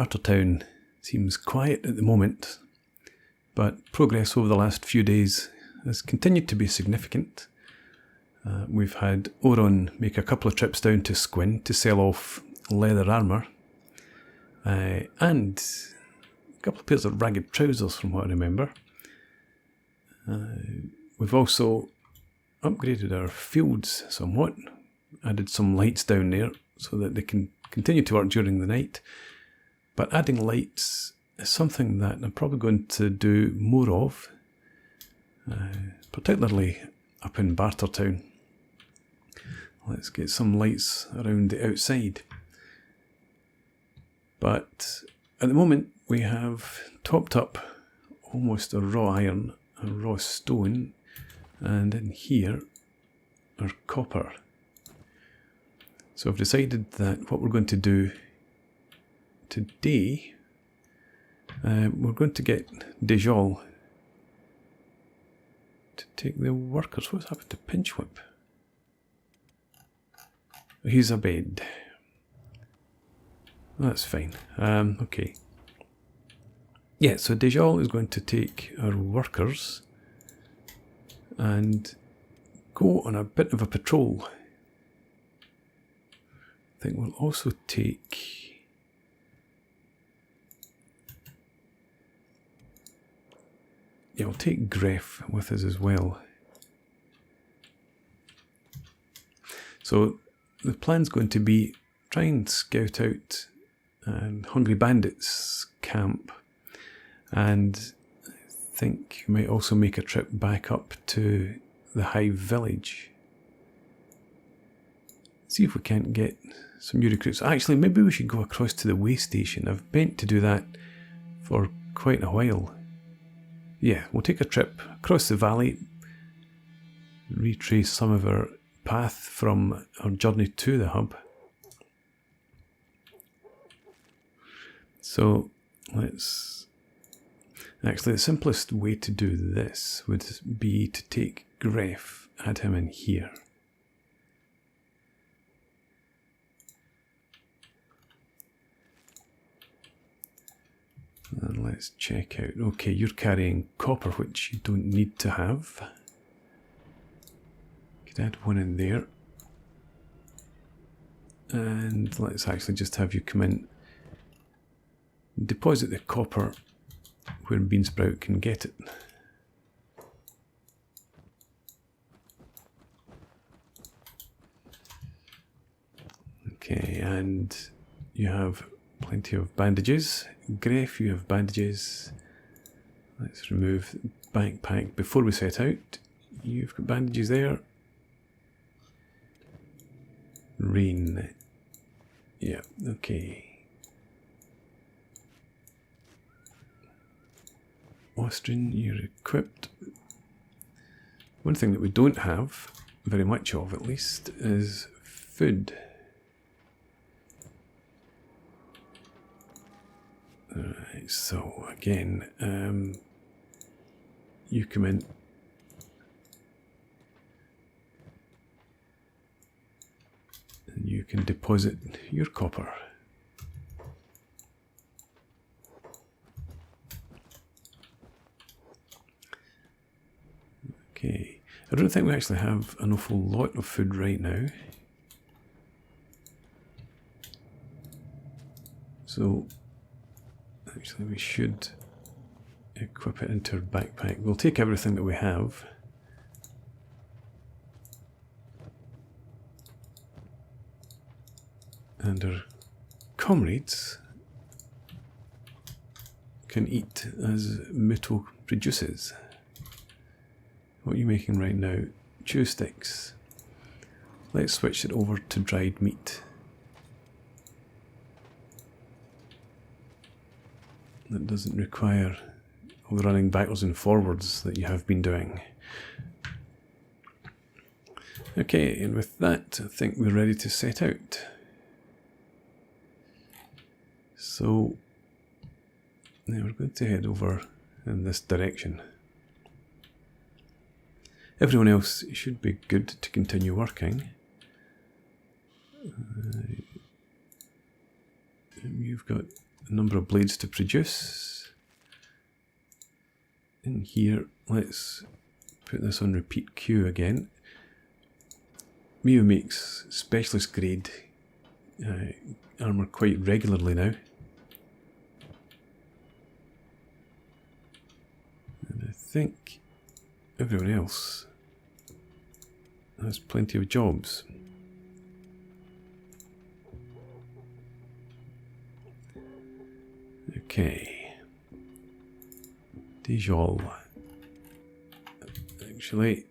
Bartertown seems quiet at the moment, but progress over the last few days has continued to be significant. We've had Oron make a couple of trips down to Squin to sell off leather armour, and a couple of pairs of ragged trousers from what I remember. We've also upgraded our fields somewhat, added some lights down there so that they can continue to work during the night. But adding lights is something that I'm probably going to do more of, particularly up in Bartertown. Let's get some lights around the outside. But at the moment we have topped up almost a raw iron, a raw stone, and in here are copper. So I've decided that what we're going to do today, we're going to get Desjol to take the workers. What's happened to Pinch Whip? He's a bed. That's fine. Okay. Yeah, so Desjol is going to take our workers and go on a bit of a patrol. I think we'll also take... Yeah, we'll take Gref with us as well. So the plan's going to be try and scout out Hungry Bandits camp, and I think we might also make a trip back up to the Hive village. See if we can't get some new recruits. Actually, maybe we should go across to the Waystation. I've meant to do that for quite a while. Yeah, we'll take a trip across the valley, retrace some of our path from our journey to the hub. So let's... Actually, the simplest way to do this would be to take Gref, add him in here. And let's check out. Okay, you're carrying copper, which you don't need to have. Could add one in there. And let's actually just have you come in. Deposit the copper where Beansprout can get it. Okay, and you have plenty of bandages. Gref, you have bandages. Let's remove the backpack before we set out. You've got bandages there. Rain. Yeah, okay. Austrian, you're equipped. One thing that we don't have, very much of at least, is food. Alright, so again, you come in. And you can deposit your copper. Okay, I don't think we actually have an awful lot of food right now. So, actually we should equip it into our backpack. We'll take everything that we have. And our comrades can eat as Muto produces. What are you making right now? Chew sticks. Let's switch it over to dried meat. That doesn't require all the running backwards and forwards that you have been doing. Okay, and with that, I think we're ready to set out. So, now we're going to head over in this direction. Everyone else should be good to continue working. You've got a number of blades to produce. In here, let's put this on repeat queue again. Mio makes specialist grade armour quite regularly now. And I think everyone else has plenty of jobs. Okay. Desjol. Actually,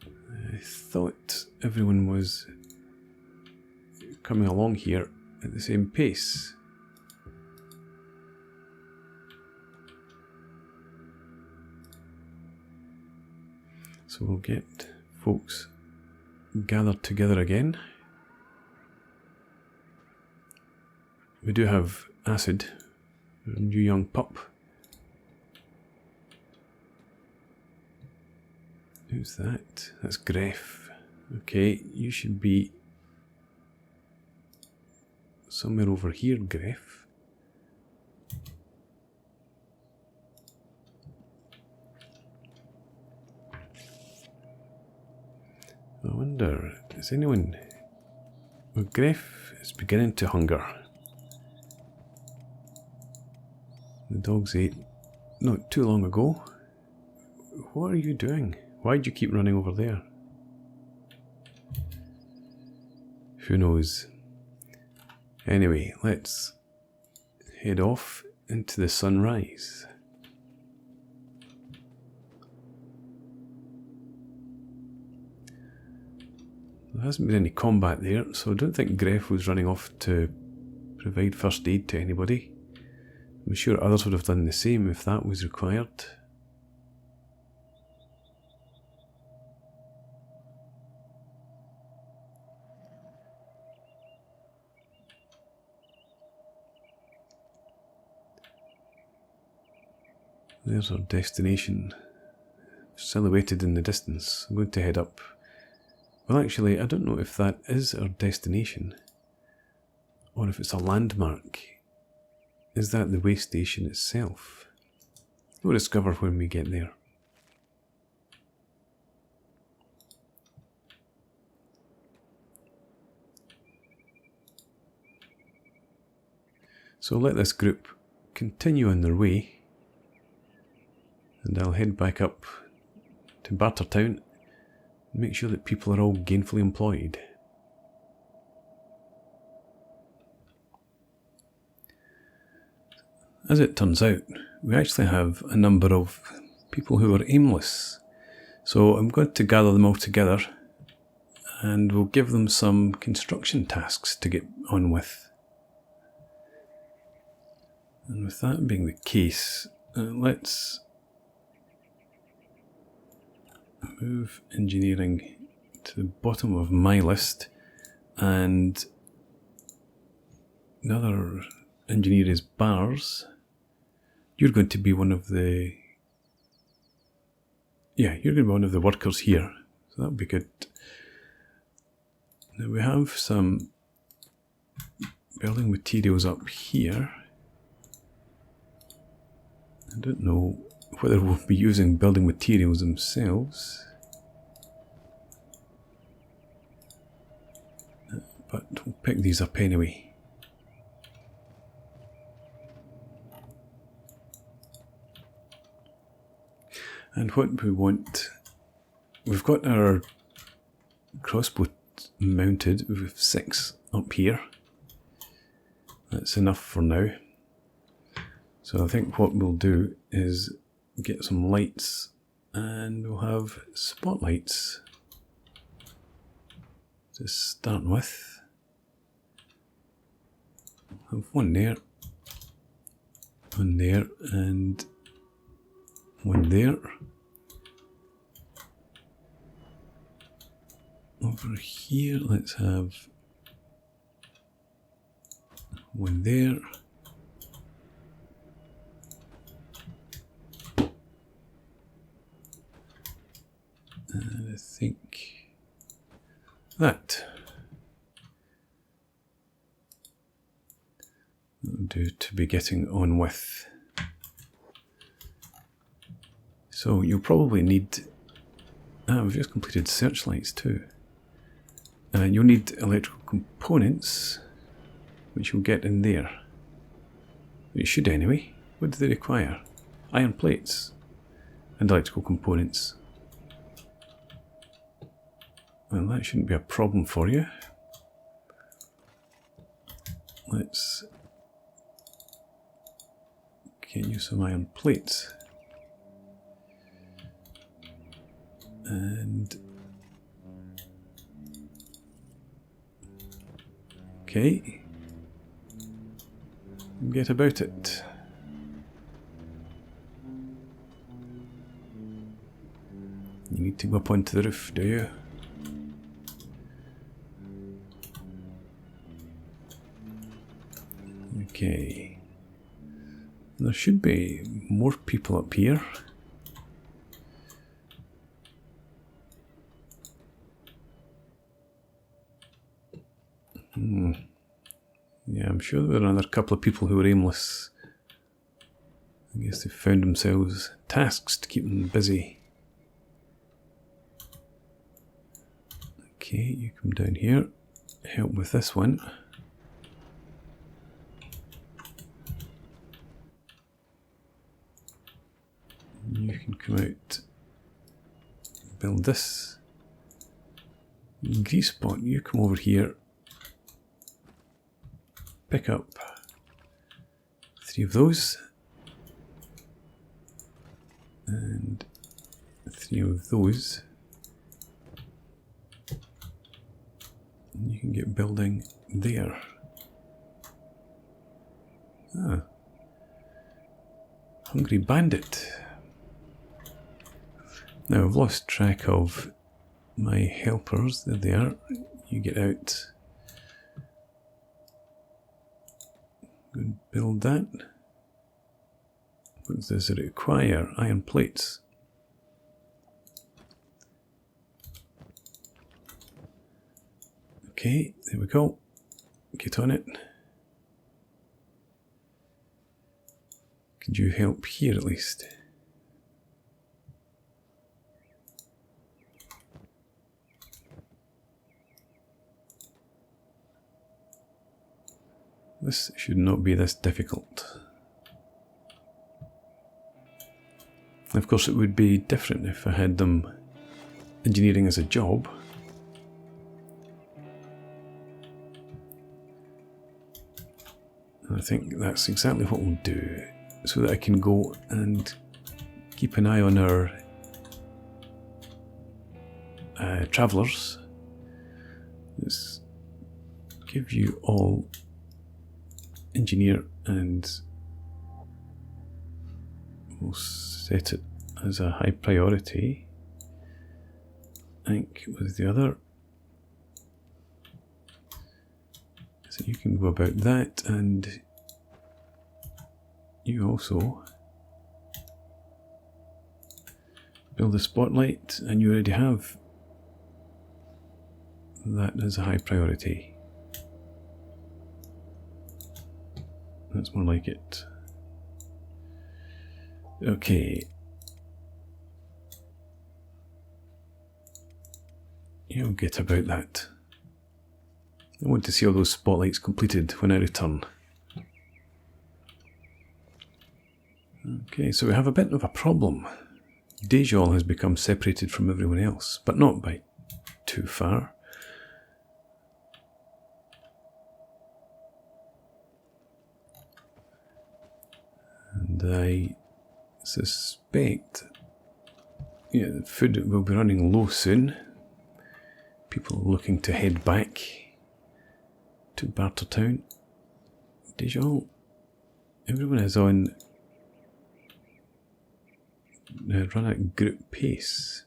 I thought everyone was coming along here at the same pace. So we'll get folks gathered together again. We do have Acid, a new young pup. Who's that? That's Gref. Okay, you should be somewhere over here, Gref. I wonder, is anyone... Well, Gref is beginning to hunger. The dogs ate not too long ago. What are you doing? Why'd you keep running over there? Who knows? Anyway, let's head off into the sunrise. There hasn't been any combat there, so I don't think Gref was running off to provide first aid to anybody. I'm sure others would have done the same if that was required. There's our destination, silhouetted in the distance. I'm going to head up. Well, actually, I don't know if that is our destination, or if it's a landmark. Is that the Waystation itself? We'll discover when we get there. So let this group continue on their way, and I'll head back up to Bartertown and make sure that people are all gainfully employed. As it turns out, we actually have a number of people who are aimless. So I'm going to gather them all together and we'll give them some construction tasks to get on with. And with that being the case, let's move engineering to the bottom of my list, and another engineer is Bars. You're going to be one of the... Yeah, you're going to be one of the workers here, so that'll be good. Now we have some building materials up here. I don't know whether we'll be using building materials themselves, but we'll pick these up anyway. And what we want, we've got our crossbow mounted with 6 up here. That's enough for now. So I think what we'll do is get some lights, and we'll have spotlights to start with. Have one there, and one there. Over here, let's have one there. And I think that. do to be getting on with. So you'll probably need... we've just completed searchlights too. You'll need electrical components, which you'll get in there. You should anyway. What do they require? Iron plates and electrical components. Well, that shouldn't be a problem for you. Let's get you some iron plates. And... okay. Get about it. You need to go up onto the roof, do you? Okay. There should be more people up here. Yeah, I'm sure there were another couple of people who were aimless. I guess they found themselves tasks to keep them busy. Okay, you come down here. Help with this one. You can come out, build this. Grease spot, you come over here. Pick up 3 of those. And 3 of those. And you can get building there. Hungry bandit. Now I've lost track of my helpers. There they are. You get out. Go and build that. What does it require? Iron plates. Okay, there we go. Get on it. Could you help here at least? This should not be this difficult. Of course, it would be different if I had them engineering as a job. And I think that's exactly what we'll do, so that I can go and keep an eye on our travellers. Let's give you all engineer, and we'll set it as a high priority. I think with the other, so you can go about that, and you also build a spotlight, and you already have that as a high priority. That's more like it. Okay. You'll get about that. I want to see all those spotlights completed when I return. Okay, so we have a bit of a problem. Desjol has become separated from everyone else, but not by too far. And I suspect, yeah, the food will be running low soon. People are looking to head back to Bartertown. Desjol, everyone is on run at group pace.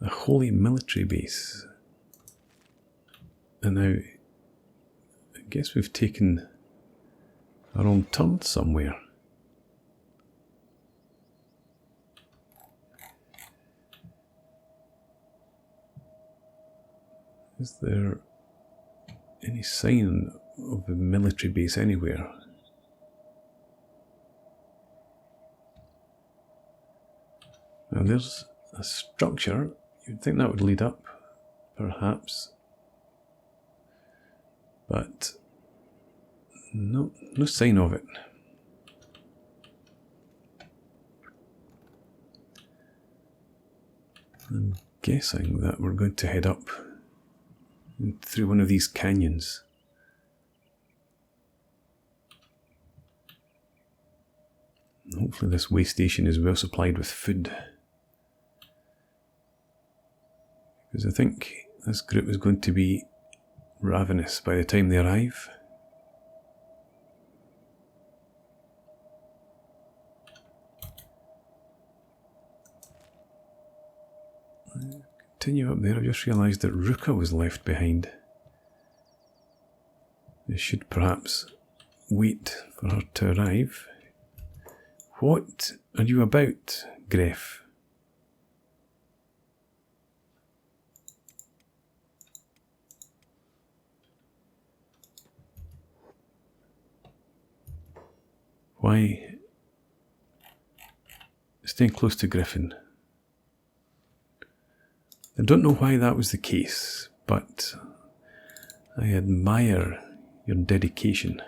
A holy military base. And now, I guess we've taken a wrong turn somewhere. Is there any sign of a military base anywhere. Now there's a structure. You'd think that would lead up, perhaps. But no sign of it. I'm guessing that we're going to head up through one of these canyons. Hopefully this waystation is well supplied with food. Because I think this group is going to be ravenous by the time they arrive. Continue up there. I just realised that Ruka was left behind. I should perhaps wait for her to arrive. What are you about, Gref? Why? Staying close to Griffin. I don't know why that was the case, but I admire your dedication.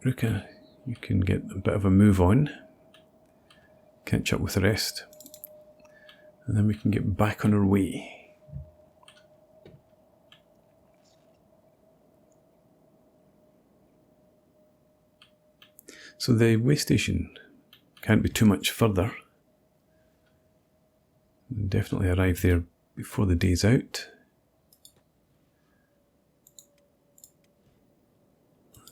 Ruka, you can get a bit of a move on, catch up with the rest, and then we can get back on our way. So the waystation can't be too much further. We'll definitely arrive there before the day's out.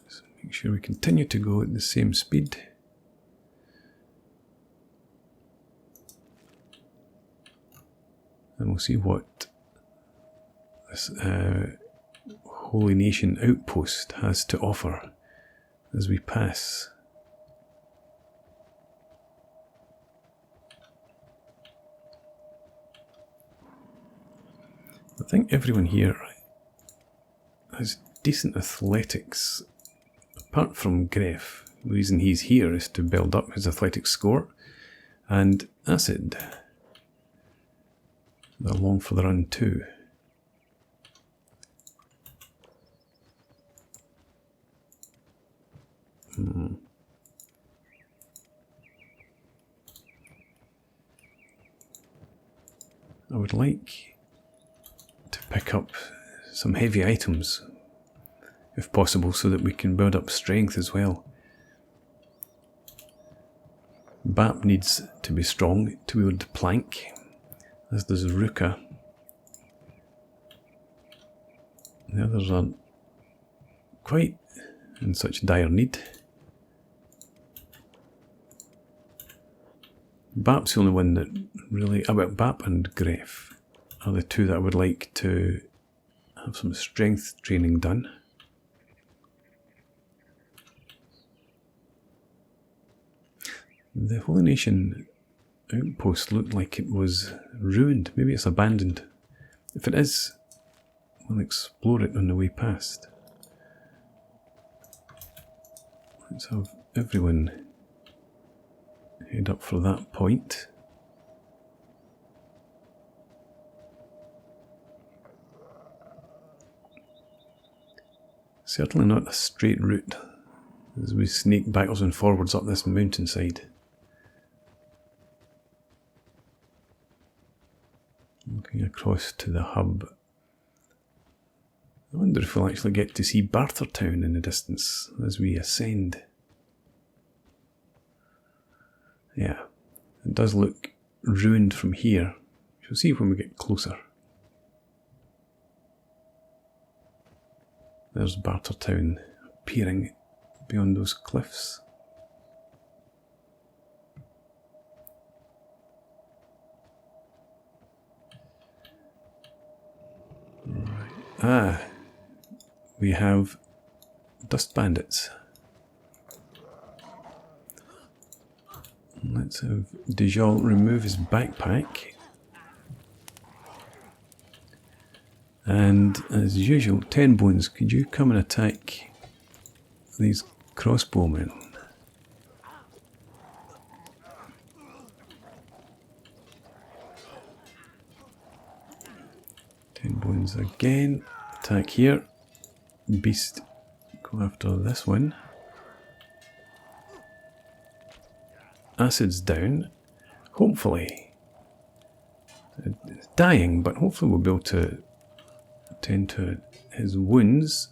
So make sure we continue to go at the same speed. And we'll see what this Holy Nation outpost has to offer as we pass. I think everyone here has decent athletics, apart from Gref. The reason he's here is to build up his athletic score, and Acid. They're along for the run too. I would like to pick up some heavy items, if possible, so that we can build up strength as well. Bap needs to be strong to wield plank, as does Ruka. The others aren't quite in such dire need. Bap's the only one that really... Bap and Gref are the two that I would like to have some strength training done. The Holy Nation outpost looked like it was ruined. Maybe it's abandoned. If it is, we'll explore it on the way past. Let's have everyone head up for that point. Certainly not a straight route as we snake backwards and forwards up this mountainside. Looking across to the hub. I wonder if we'll actually get to see Bartertown in the distance as we ascend. Yeah, it does look ruined from here. We'll see when we get closer. There's Bartertown appearing beyond those cliffs. Right. We have dust bandits. Let's have Desjol remove his backpack And as usual, 10 bones, could you come and attack these crossbowmen? Bones again. Attack here. Beast, go after this one. Acid's down. Hopefully. It's dying, but hopefully we'll be able to attend to his wounds.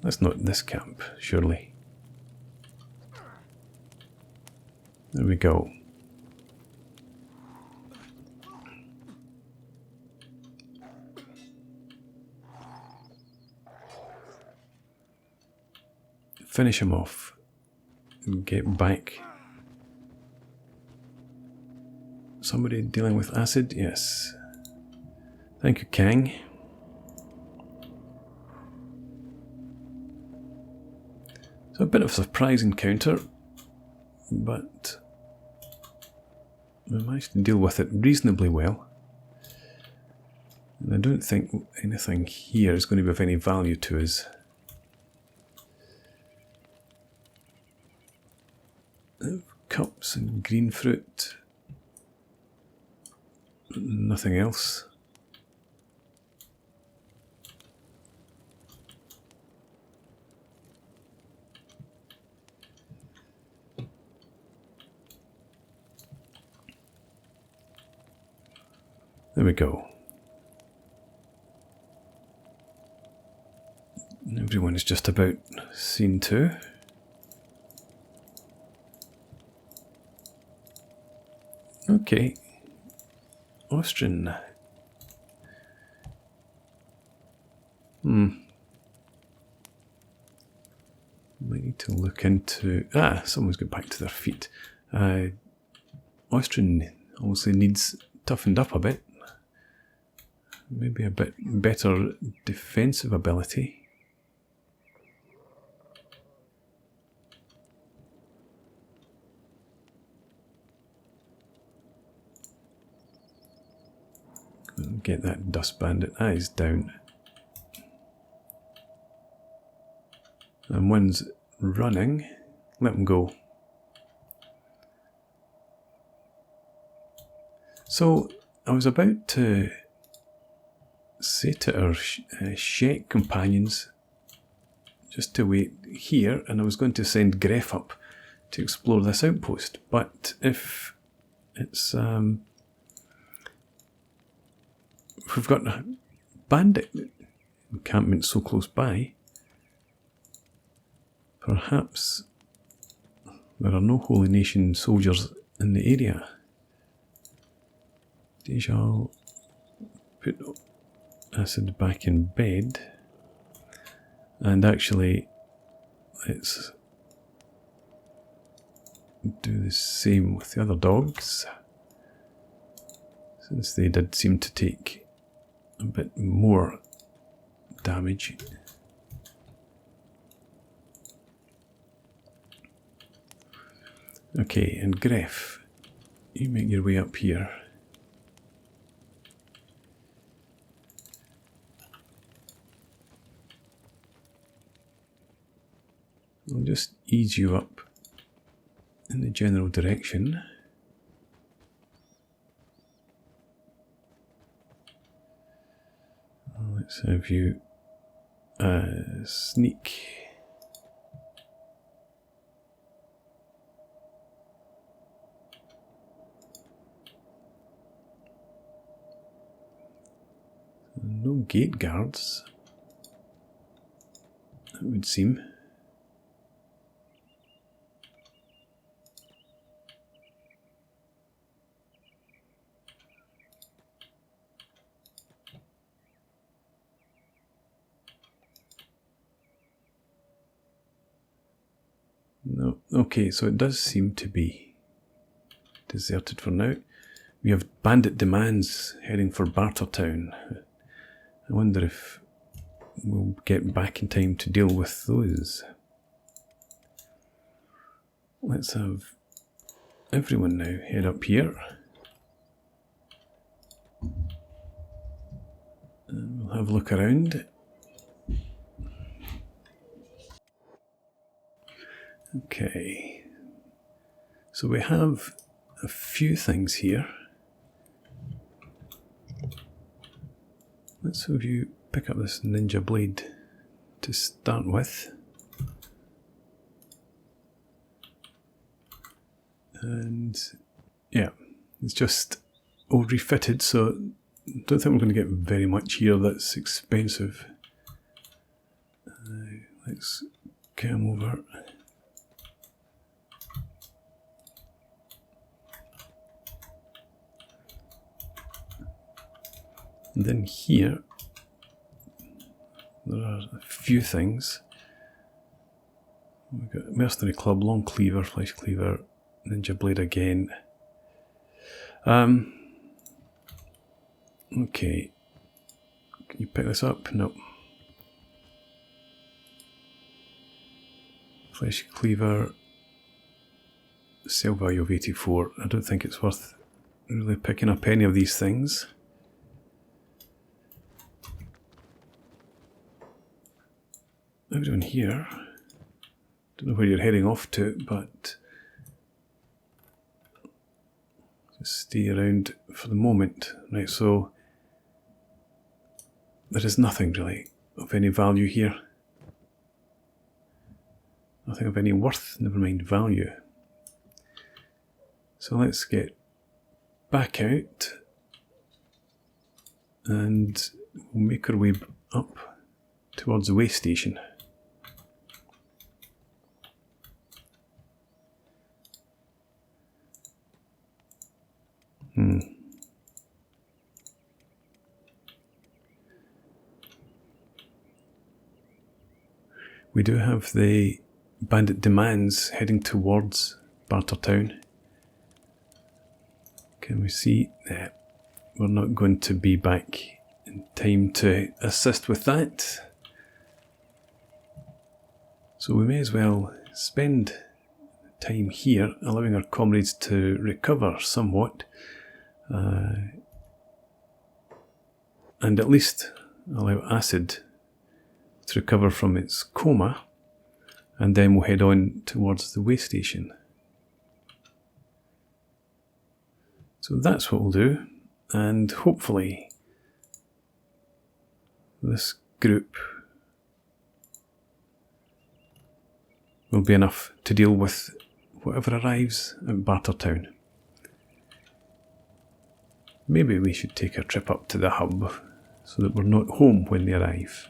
That's not this camp, surely. There we go. Finish him off. And get back. Somebody dealing with acid? Yes. Thank you, Kang. So a bit of a surprise encounter, but we managed to deal with it reasonably well. And I don't think anything here is going to be of any value to us. Cups and green fruit. Nothing else. There we go. Everyone is just about seen to. Okay. Austrian. Might need to look into... someone's got back to their feet. Austrian obviously needs toughened up a bit. Maybe a bit better defensive ability. Get that dust bandit. He's down. And one's running. Let him go. So, I was about to say to our Shek companions just to wait here, and I was going to send Gref up to explore this outpost. But if it's... if we've got a bandit encampment so close by, perhaps there are no Holy Nation soldiers in the area. Desjol, put acid back in bed, and actually let's do the same with the other dogs, since they did seem to take a bit more damage. Okay, and Gref, you make your way up here. I'll just ease you up in the general direction. Let's have you sneak. No gate guards, it would seem. No, okay, so it does seem to be deserted for now. We have bandit demands heading for Bartertown. I wonder if we'll get back in time to deal with those. Let's have everyone now head up here. And we'll have a look around. Okay. So we have a few things here. Let's have you pick up this ninja blade to start with. And yeah, it's just all refitted, so I don't think we're going to get very much here that's expensive. Let's come over. And then here, there are a few things. We've got Mercenary Club, Long Cleaver, Flesh Cleaver, Ninja Blade again. Okay. Can you pick this up? No. Flesh Cleaver, sale value of 84. I don't think it's worth really picking up any of these things. Everyone here, don't know where you're heading off to, but just stay around for the moment. Right, so there is nothing really of any value here. Nothing of any worth, never mind value. So let's get back out and we'll make our way up towards the Waystation. We do have the Bandit demands heading towards Bartertown. Can we see that? We're not going to be back in time to assist with that. So we may as well spend time here, allowing our comrades to recover somewhat. And at least allow Acid to recover from its coma, and then we'll head on towards the Waystation. So that's what we'll do, and hopefully this group will be enough to deal with whatever arrives at Bartertown. Maybe we should take a trip up to the hub so that we're not home when they arrive.